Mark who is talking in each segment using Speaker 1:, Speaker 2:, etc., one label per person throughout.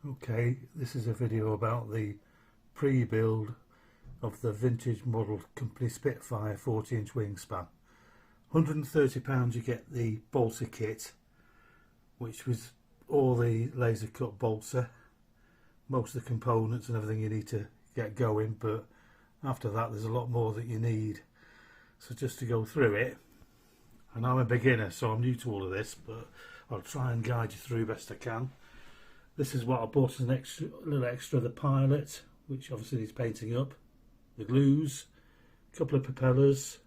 Speaker 1: Okay, this is a video about the pre-build of the vintage model company Spitfire 40-inch wingspan. £130 you get the balsa kit, which was all the laser cut balsa, most of the components and everything you need to get going, but after that there's a lot more that you need. So just to go through it, and I'm a beginner so I'm new to all of this, but I'll try and guide you through best I can. This is what I bought as an extra, little extra, the pilot, which obviously needs painting up, the glues, a couple of propellers,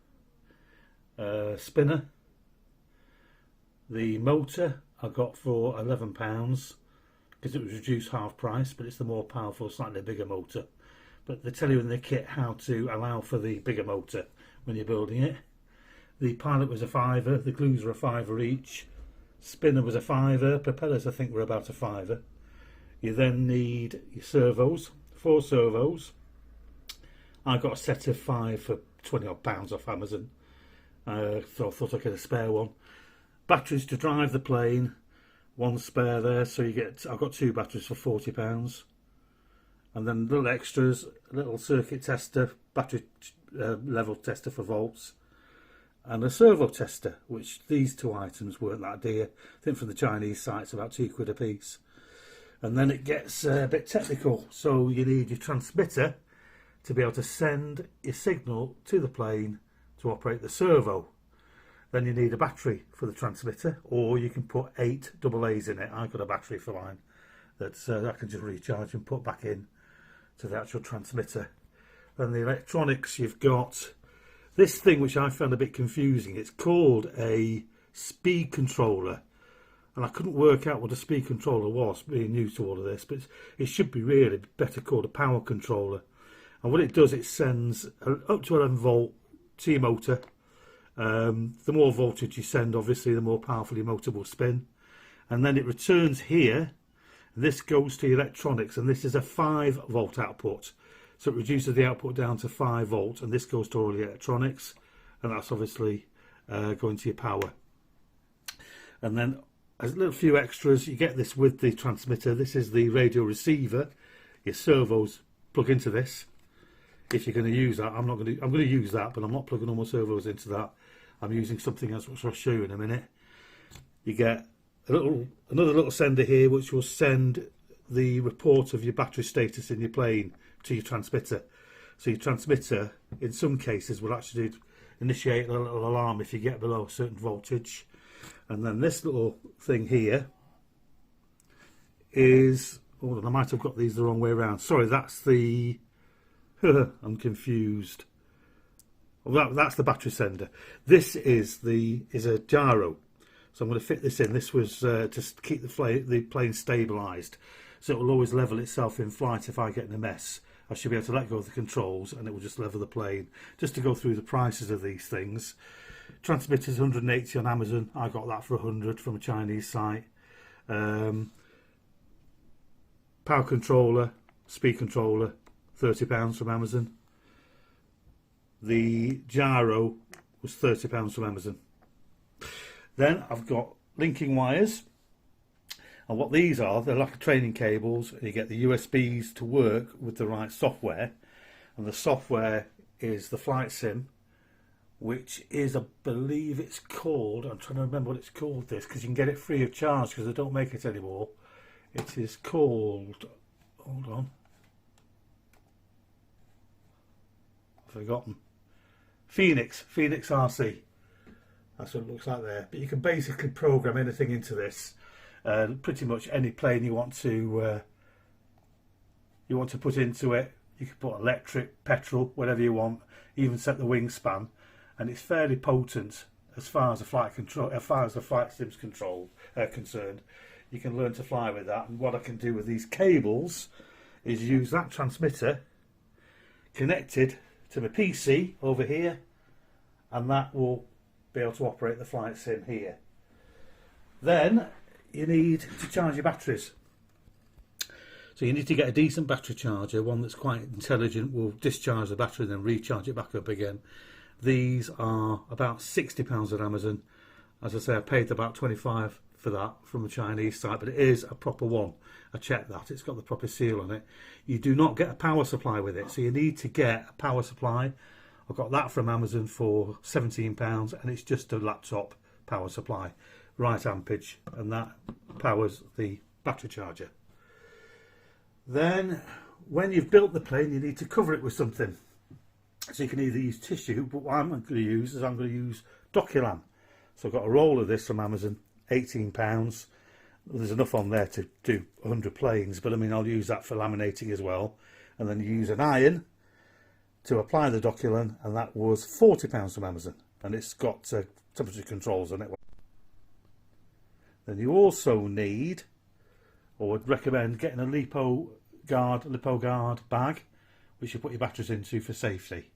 Speaker 1: spinner, the motor I got for £11 because it was reduced half price, but it's the more powerful, slightly bigger motor. But they tell you in the kit how to allow for the bigger motor when you're building it. The pilot was a £5, the glues were a £5 each, spinner was a £5, propellers I think were about a £5. You then need your servos, 4 servos. I got a set of 5 for £20 odd off Amazon, so I thought I'd get a spare one. Batteries to drive the plane, 1 spare there, so you get, I've got 2 batteries for £40. And then little extras, a little circuit tester, battery level tester for volts, and a servo tester, which these 2 items weren't that dear. I think from the Chinese sites about £2 a piece. And then it gets a bit technical, so you need your transmitter to be able to send your signal to the plane to operate the servo. Then you need a battery for the transmitter, or you can put 8 AA's in it. I've got a battery for mine that I can just recharge and put back in to the actual transmitter. Then the electronics, you've got this thing which I found a bit confusing. It's called a speed controller, and I couldn't work out what a speed controller was, being new to all of this, but it should be really better called a power controller. And what it does, it sends up to 11 volt to your motor. The more voltage you send, obviously, the more powerful your motor will spin. And then it returns here. This goes to your electronics, and this is a 5 volt output. So it reduces the output down to 5 volt, and this goes to all the electronics, and that's obviously going to your power. And then as a little few extras, you get this with the transmitter. This is the radio receiver. Your servos plug into this. If you're going to use that, I'm going to use that, but I'm not plugging all my servos into that. I'm using something else, which I'll show you in a minute. You get another little sender here, which will send the report of your battery status in your plane to your transmitter. So your transmitter, in some cases, will actually initiate a little alarm if you get below a certain voltage. And then this little thing here is, hold on, I might have got these the wrong way around. Sorry, that's the, I'm confused. Well, that's the battery sender. This is a gyro. So I'm going to fit this in. This was to keep the plane stabilised. So it will always level itself in flight if I get in a mess. I should be able to let go of the controls and it will just level the plane. Just to go through the prices of these things. Transmitter's 180 on Amazon. I got that for 100 from a Chinese site. Power controller, speed controller, £30 from Amazon. The gyro was £30 from Amazon. Then I've got linking wires, and what these are, they're like training cables. You get the USBs to work with the right software, and the software is the flight sim, which is, I believe it's called, I'm trying to remember what it's called, this, because you can get it free of charge because they don't make it anymore. It is called, hold on, I've forgotten, Phoenix RC. That's what it looks like there. But you can basically program anything into this. Pretty much any plane you want to put into it. You can put electric, petrol, whatever you want. Even set the wingspan, and it's fairly potent as far as the flight control, as far as the flight sim's concerned. You can learn to fly with that. And what I can do with these cables is use that transmitter connected to my PC over here, and that will be able to operate the flight sim here. Then you need to charge your batteries. So you need to get a decent battery charger, one that's quite intelligent, will discharge the battery and then recharge it back up again. These are about £60 at Amazon. As I say, I paid about 25 for that from the Chinese site, but it is a proper one. I checked that, it's got the proper seal on it. You do not get a power supply with it, so you need to get a power supply. I got that from Amazon for £17, and it's just a laptop power supply, right ampage, and that powers the battery charger. Then when you've built the plane, you need to cover it with something. So you can either use tissue, but what I'm going to use is I'm going to use Doculam. So I've got a roll of this from Amazon, £18. There's enough on there to do 100 planes, but I mean, I'll use that for laminating as well. And then you use an iron to apply the Doculam, and that was £40 from Amazon. And it's got temperature controls on it. Then you also need, or would recommend, getting a lipo guard bag, which you put your batteries into for safety.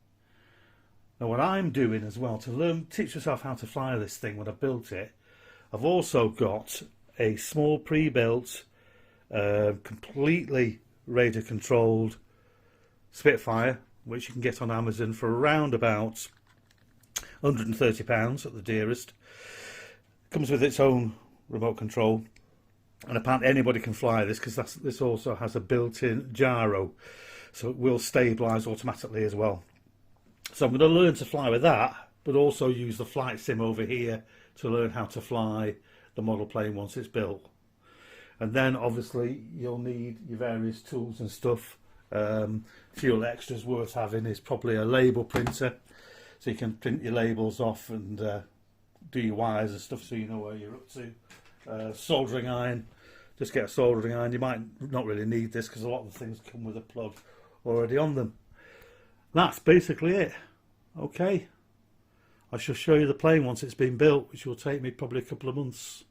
Speaker 1: Now what I'm doing as well to teach myself how to fly this thing when I built it, I've also got a small pre-built, completely radar controlled Spitfire, which you can get on Amazon for around about £130 at the dearest. Comes with its own remote control, and apparently anybody can fly this, because this also has a built-in gyro, so it will stabilise automatically as well. So I'm going to learn to fly with that, but also use the flight sim over here to learn how to fly the model plane once it's built. And then obviously you'll need your various tools and stuff. Few extras worth having is probably a label printer, so you can print your labels off and do your wires and stuff, so you know where you're up to. Soldering iron, just get a soldering iron. You might not really need this because a lot of the things come with a plug already on them. That's basically it. Okay, I shall show you the plane once it's been built, which will take me probably a couple of months.